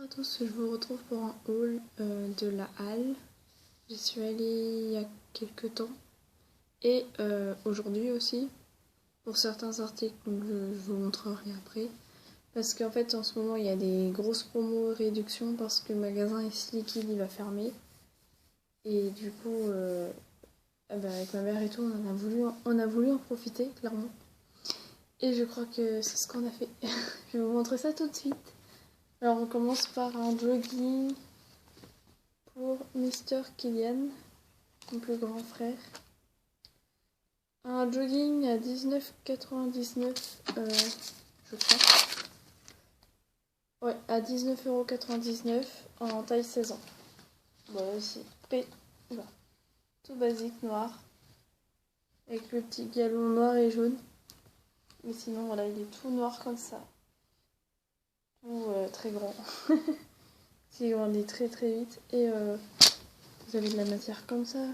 Bonjour à tous, je vous retrouve pour un haul de la halle. J'y suis allée il y a quelques temps et aujourd'hui aussi pour certains articles, donc je vous montrerai après. Parce qu'en fait en ce moment il y a des grosses promos et réductions parce que le magasin ici liquide il va fermer. Et du coup avec ma mère et tout on a voulu en profiter clairement. Et je crois que c'est ce qu'on a fait. Je vais vous montrer ça tout de suite. Alors on commence par un jogging pour Mr. Kylian, mon plus grand frère. Un jogging à 19,99 je crois. Ouais, à 19,99 € en taille 16 ans. Voilà aussi. Voilà. Tout basique noir. Avec le petit galon noir et jaune. Mais sinon voilà, il est tout noir comme ça. Tout très grand. Il grandit très très vite. Et vous avez de la matière comme ça.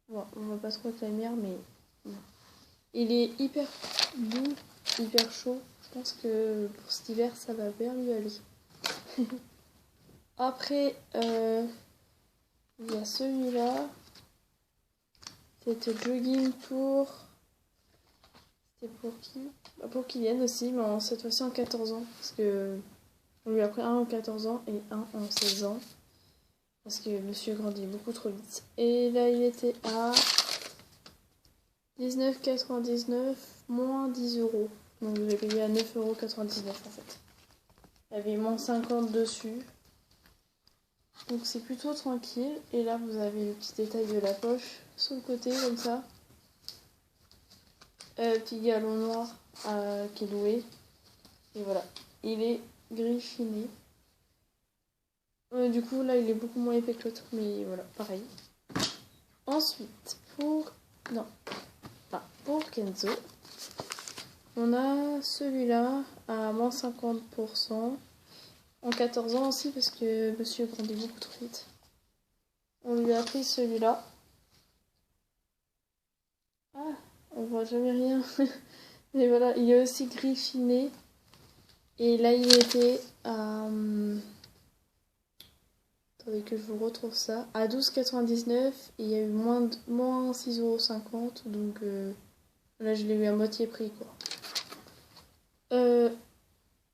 Bon, on voit pas trop avec la lumière, mais bon. Il est hyper doux, hyper chaud. Je pense que pour cet hiver, ça va bien lui aller. Après, il y a celui-là. C'était jogging pour... C'était pour qui? Pour Kylian aussi, mais cette fois-ci en 14 ans. Parce que on lui a pris un en 14 ans et un en 16 ans. Parce que monsieur grandit beaucoup trop vite. Et là, il était à 19,99 moins 10 €. Donc je l'ai payé à 9,99 € en fait. Il y avait moins 50 dessus. Donc c'est plutôt tranquille. Et là vous avez le petit détail de la poche sur le côté comme ça. Petit galon noir qui est loué. Et voilà. Il est griffiné. Du coup là il est beaucoup moins épais que l'autre. Mais voilà, pareil. Ensuite pour Kenzo. On a celui-là à moins 50%. En 14 ans aussi parce que monsieur grandit beaucoup trop vite. On lui a pris celui-là. Ah, on voit jamais rien. Mais voilà, il est aussi griffiné. Et là il était à... Attendez que je vous retrouve ça. À 12,99 €. Et il y a eu moins 6,50 €. Donc là je l'ai eu à moitié prix quoi.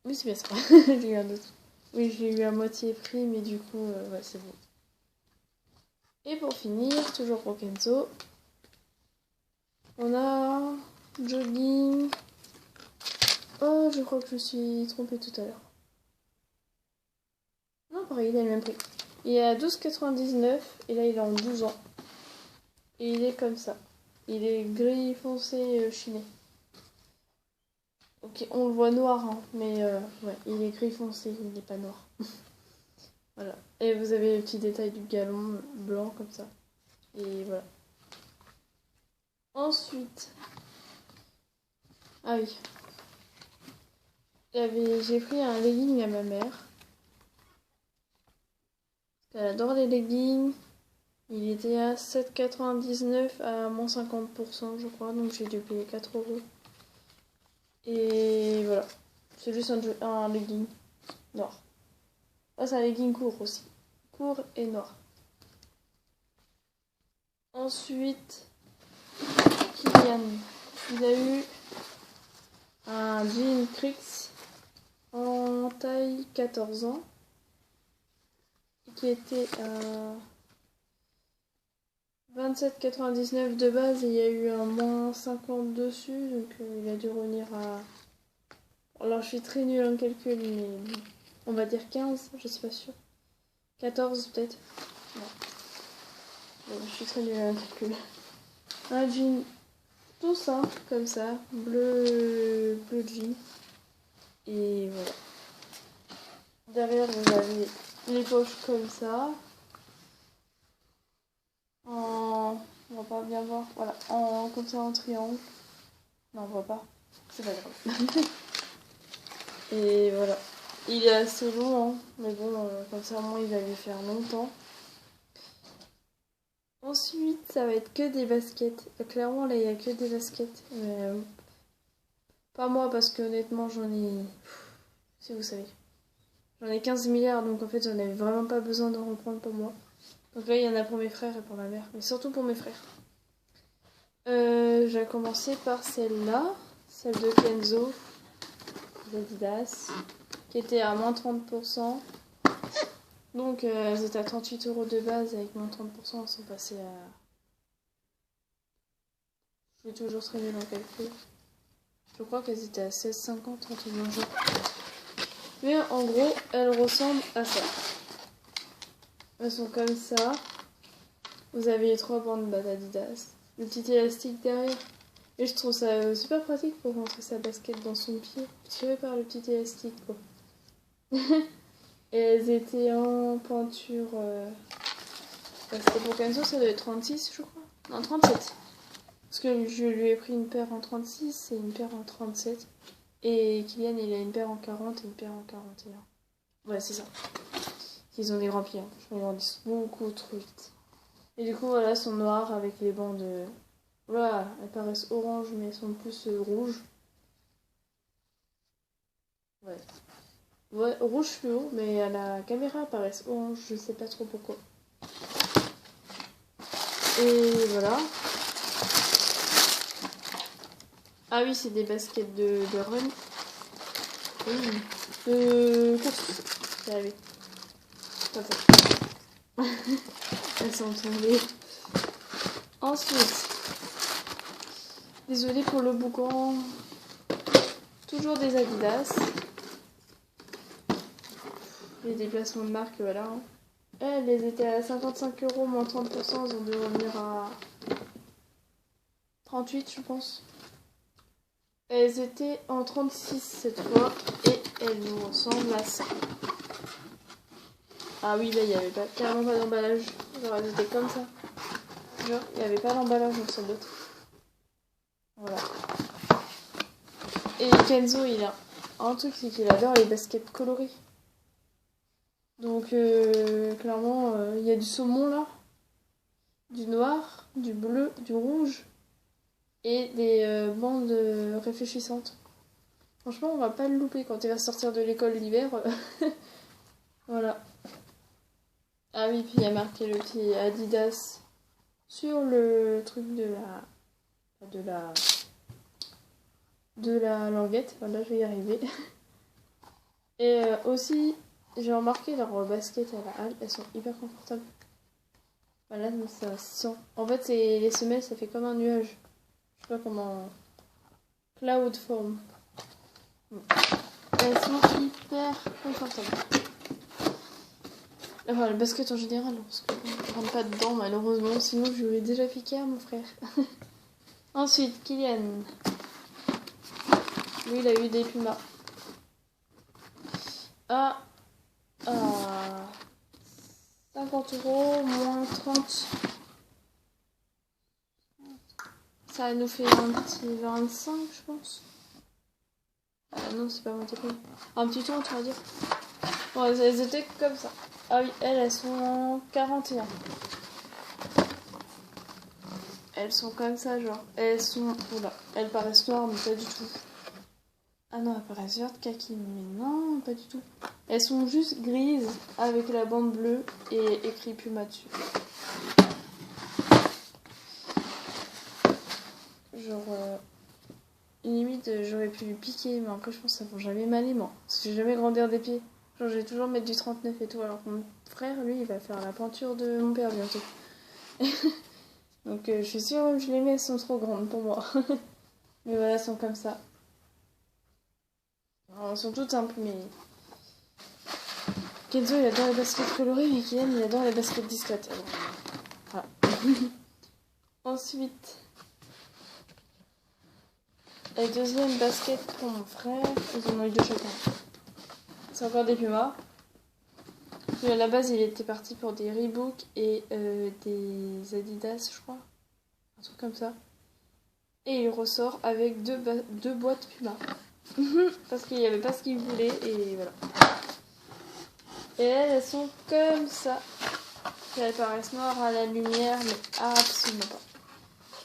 Oui c'est bien ça. J'ai eu un autre. Oui je l'ai eu à moitié prix mais du coup ouais c'est bon. Et pour finir, toujours pour Kenzo, on a jogging. Oh, je crois que je me suis trompée tout à l'heure. Non, pareil, il a le même prix. Il est à 12,99 € et là il est en 12 ans. Et il est comme ça. Il est gris foncé chiné. Ok, on le voit noir, hein, mais ouais, il est gris foncé, il n'est pas noir. Voilà. Et vous avez le petit détail du galon blanc comme ça. Et voilà. Ensuite, ah oui, j'ai pris un legging à ma mère. Elle adore les leggings. Il était à 7,99 € à moins 50% je crois, donc j'ai dû payer 4 €. Et voilà, c'est juste un legging noir. Ah, c'est un legging court aussi. Court et noir. Ensuite, Kylian, il a eu un jean Crix en taille 14 ans qui était à 27,99 € de base et il y a eu un moins 50 dessus, donc il a dû revenir à... Alors je suis très nulle en calcul, mais on va dire 15, je suis pas sûre. 14 peut-être. Non. Bon, je suis très nulle en calcul. Un jean tout simple, comme ça, bleu jean. Et voilà. Derrière vous avez les poches comme ça. On va pas bien voir. Voilà, comme ça en triangle. Non, on voit pas. C'est pas grave. Et voilà. Il est assez long, hein. Mais bon, comme ça au moins il va lui faire longtemps. Ensuite, ça va être que des baskets. Clairement, là, il n'y a que des baskets. Mais, pas moi, parce que honnêtement, j'en ai... Si vous savez. J'en ai 15 milliards, donc en fait, j'en avais vraiment pas besoin d'en reprendre pour moi. Donc là, il y en a pour mes frères et pour ma mère, mais surtout pour mes frères. J'ai commencé par celle-là, celle de Kenzo, d'Adidas, qui était à moins 30%. Donc elles étaient à 38 € de base, avec moins 30%, elles sont passées à... Je suis toujours très nulle en calcul. Je crois qu'elles étaient à 16,50, un truc dans le genre. Mais en gros, elles ressemblent à ça. Elles sont comme ça. Vous avez les 3 bandes d'Adidas. Le petit élastique derrière. Et je trouve ça super pratique pour rentrer sa basket dans son pied. Tiré par le petit élastique, quoi. Et elles étaient en pointure... C'était pour Kenzo, ça devait être 36, je crois. Non, 37. Parce que je lui ai pris une paire en 36 et une paire en 37. Et Kylian, il a une paire en 40 et une paire en 41. Ouais, c'est ça. Ils ont des grands pieds. Hein. Je me grandissent beaucoup trop vite. Et du coup, voilà, elles sont noires avec les bandes... Voilà, elles paraissent orange, mais elles sont plus rouges. Ouais. Ouais, rouge fluo, mais à la caméra, elles paraissent orange. Je sais pas trop pourquoi. Et voilà. Ah oui, c'est des baskets de run. De course. C'est arrivé. Comme ça. Elles sont tombées. Ensuite, désolée pour le boucan. Toujours des Adidas. Les déplacements de marque, voilà. Elles étaient à 55 € moins 30%. Elles ont dû revenir à 38, je pense. Elles étaient en 36 cette fois. Et elles nous ressemblent à ça. Ah oui, là, il n'y avait pas, carrément pas d'emballage. Genre, elles étaient comme ça. Genre, il n'y avait pas d'emballage dans celle d'autre. Voilà. Et Kenzo, il a un truc, c'est qu'il adore les baskets colorées. Donc, clairement, il y a du saumon, là. Du noir, du bleu, du rouge. Et des bandes réfléchissantes. Franchement, on va pas le louper quand il va sortir de l'école l'hiver. Voilà. Ah oui, puis il y a marqué le petit Adidas sur le truc de la languette. Voilà, je vais y arriver. Et aussi, j'ai remarqué leurs baskets à la halle, elles sont hyper confortables. Voilà, donc ça sent. En fait, les semelles, ça fait comme un nuage. Je sais pas comment... Cloud form. Elles sont hyper confortables. Enfin, le basket en général, parce que je rentre pas dedans malheureusement, sinon je l'aurais déjà piqué à mon frère. Ensuite, Kylian. Lui, il a eu des pumas. À 50 € moins 30. Ça nous fait un petit 25, je pense. Non, c'est pas multiplié. Un petit 30, on va dire. Bon, elles étaient comme ça. Ah oui, elles sont 41. Elles sont comme ça, genre. Elles sont... Oula, elles paraissent noires, mais pas du tout. Ah non, elles paraissent vertes kaki, mais non, pas du tout. Elles sont juste grises, avec la bande bleue et écrit Puma dessus. Genre... limite, j'aurais pu lui piquer, mais après, je pense que ça ne fera jamais mal, moi. Parce que j'ai jamais grandir des pieds. Genre, je vais toujours mettre du 39 et tout, alors que mon frère, lui, il va faire la peinture de mon père bientôt. Donc, je suis sûre que je les mets, elles sont trop grandes pour moi. Mais voilà, elles sont comme ça. Alors, elles sont toutes simples, mais... Kenzo, il adore les baskets colorées, mais Kylian, il adore les baskets discrètes. Alors, voilà. Ensuite... la deuxième basket pour mon frère, ils en ont eu deux chacun. C'est encore des Pumas. À la base, il était parti pour des Reebok et des Adidas, je crois. Un truc comme ça. Et il ressort avec deux boîtes Puma. Parce qu'il n'y avait pas ce qu'il voulait et voilà. Et elles sont comme ça. Elles paraissent noires à la lumière, mais absolument pas.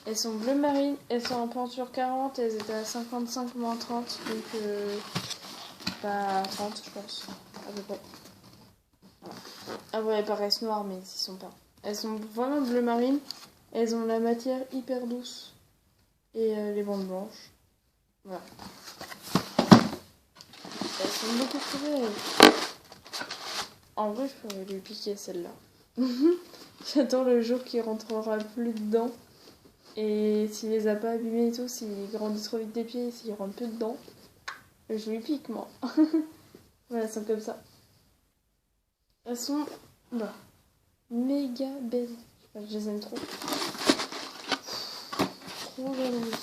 Elles sont bleu marine, elles sont en peinture 40, elles étaient à 55 moins 30, donc 30 je pense. à peu près. Voilà. Ah ouais, elles paraissent noires, mais elles sont pas. Elles sont vraiment bleu marine. Elles ont la matière hyper douce. Et les bandes blanches. Voilà. Elles sont beaucoup trop belles. En vrai, je pourrais lui piquer celle-là. J'attends le jour qu'il rentrera plus dedans. Et s'il les a pas abîmés et tout, s'il grandit trop vite des pieds, s'il rentre plus dedans, je lui pique, moi. Voilà, elles sont comme ça. Elles sont bah, méga belles. Je sais pas, je les aime trop. Trop belles aussi.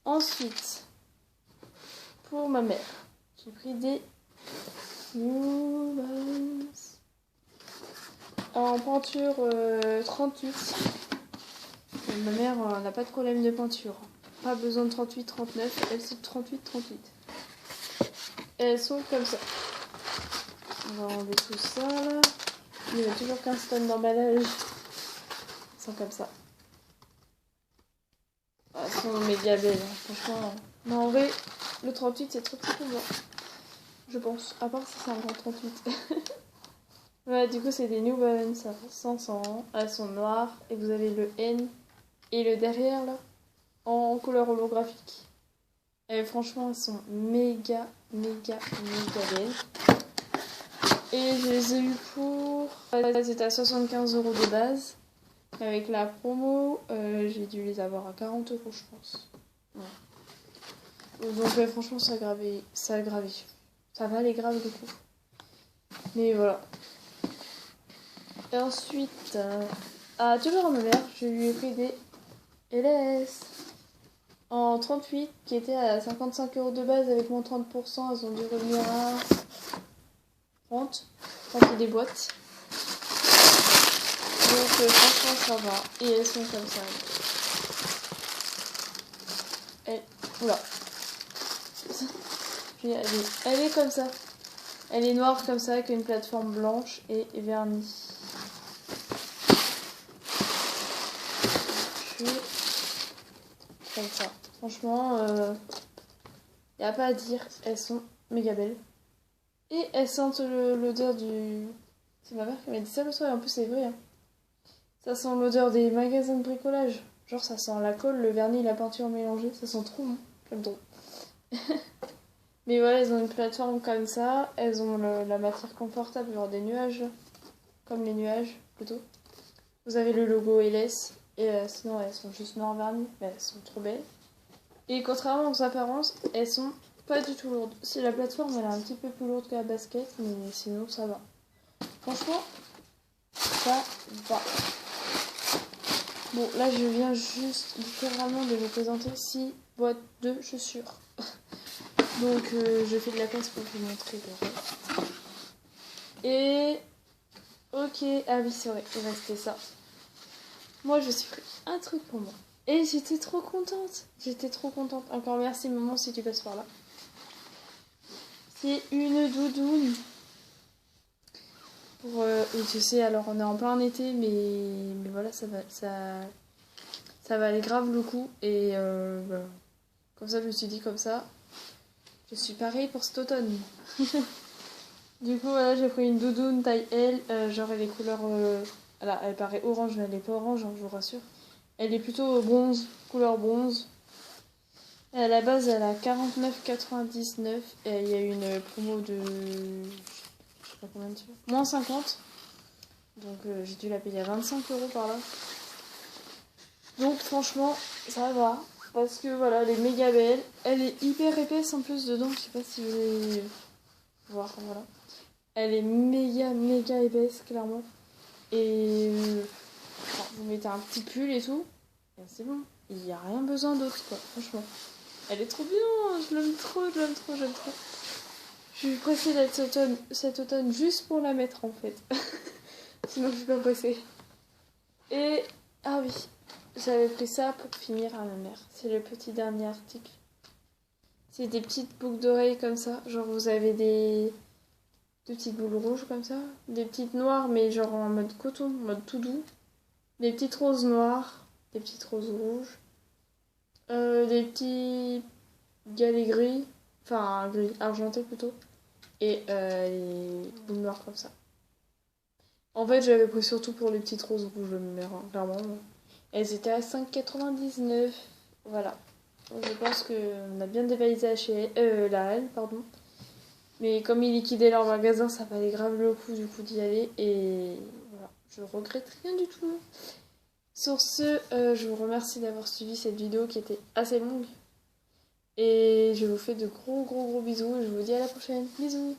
Ensuite, pour ma mère, j'ai pris des New Balance en peinture 38. Et ma mère n'a pas de problème de peinture. Pas besoin de 38-39, elle c'est 38-38. Elles sont comme ça. On va enlever tout ça là. Il y a toujours 15 tonnes d'emballage. Elles sont comme ça. Elles sont méga belles, hein, franchement. Mais en vrai, le 38 c'est trop petit pour moi. Je pense. À part si c'est un grand 38. Ouais, du coup, c'est des New Balance à 500. Elles sont noires. Et vous avez le N et le derrière là en couleur holographique. Et franchement, elles sont méga belles. Et je les ai eu pour. C'était à 75 € de base. Avec la promo, j'ai dû les avoir à 40 €, je pense. Ouais. Donc, franchement, ça a gravé. Ça va les graves du coup. Mais voilà. Et ensuite, toujours à ma mère, je lui ai pris des LS en 38 qui étaient à 55 € de base avec moins 30%. Elles ont dû revenir à 30 quand il y a des boîtes. Donc franchement ça va. Et elles sont comme ça. Oula. Puis elle est comme ça. Elle est noire comme ça avec une plateforme blanche et vernie. Puis comme ça. Franchement, y a pas à dire. Elles sont méga belles. Et elles sentent l'odeur du... C'est ma mère qui m'a dit ça le soir et en plus c'est vrai. Hein. Ça sent l'odeur des magasins de bricolage. Genre ça sent la colle, le vernis, la peinture mélangée. Ça sent trop bon. J'aime trop. Mais voilà, elles ont une plateforme comme ça. Elles ont la matière confortable, genre des nuages. Comme les nuages, plutôt. Vous avez le logo LS. Et sinon, elles sont juste noires vernis. Mais elles sont trop belles. Et contrairement aux apparences, elles sont pas du tout lourdes. Si la plateforme, elle est un petit peu plus lourde que la basket. Mais sinon, ça va. Franchement, ça va. Bon, là, je viens juste littéralement de vous présenter 6 boîtes de chaussures. Donc, je fais de la place pour vous montrer le reste. Et... Ok, ah oui, c'est vrai, il restait ça. Moi, je suis pris un truc pour moi. Et j'étais trop contente. Encore merci, maman, si tu passes par là. C'est une doudoune. Pour, et tu sais, alors on est en plein été, mais voilà, ça va aller grave le coup. Et voilà. Comme ça, je me suis dit comme ça. Je suis pareil pour cet automne. Du coup, voilà, j'ai pris une doudoune taille L. Genre, elle est couleur... Voilà, elle paraît orange, mais elle n'est pas orange, hein, je vous rassure. Elle est plutôt bronze, couleur bronze. Et à la base, elle a 49,99. Et il y a eu une promo de... Je sais pas combien de fois. Moins 50. Donc, j'ai dû la payer à 25 € par là. Donc, franchement, ça va. Parce que, voilà, elle est méga belle. Elle est hyper épaisse en plus dedans. Je sais pas si vous allez voir, voilà. Elle est méga épaisse, clairement. Et vous mettez un petit pull et tout. Et c'est bon. Il n'y a rien besoin d'autre, quoi. Franchement. Elle est trop bien. Je l'aime trop. Je suis pressée d'être cet automne juste pour la mettre, en fait. Sinon, je suis pas pressée. Et... Ah oui. J'avais pris ça pour finir à ma mère. C'est le petit dernier article. C'est des petites boucles d'oreilles comme ça. Genre, vous avez des petites boules rouges comme ça. Des petites noires, mais genre en mode coton, en mode tout doux. Des petites roses noires. Des petites roses rouges. Des petits galets gris. Enfin, gris, argenté plutôt. Et les boules noires comme ça. En fait, j'avais pris surtout pour les petites roses rouges, mais clairement. Elles étaient à 5,99. Voilà. Donc, je pense qu'on a bien dévalisé la Halle, pardon. Mais comme ils liquidaient leur magasin, ça valait grave le coup du coup d'y aller. Et voilà, je regrette rien du tout. Sur ce, je vous remercie d'avoir suivi cette vidéo qui était assez longue. Et je vous fais de gros bisous et je vous dis à la prochaine. Bisous!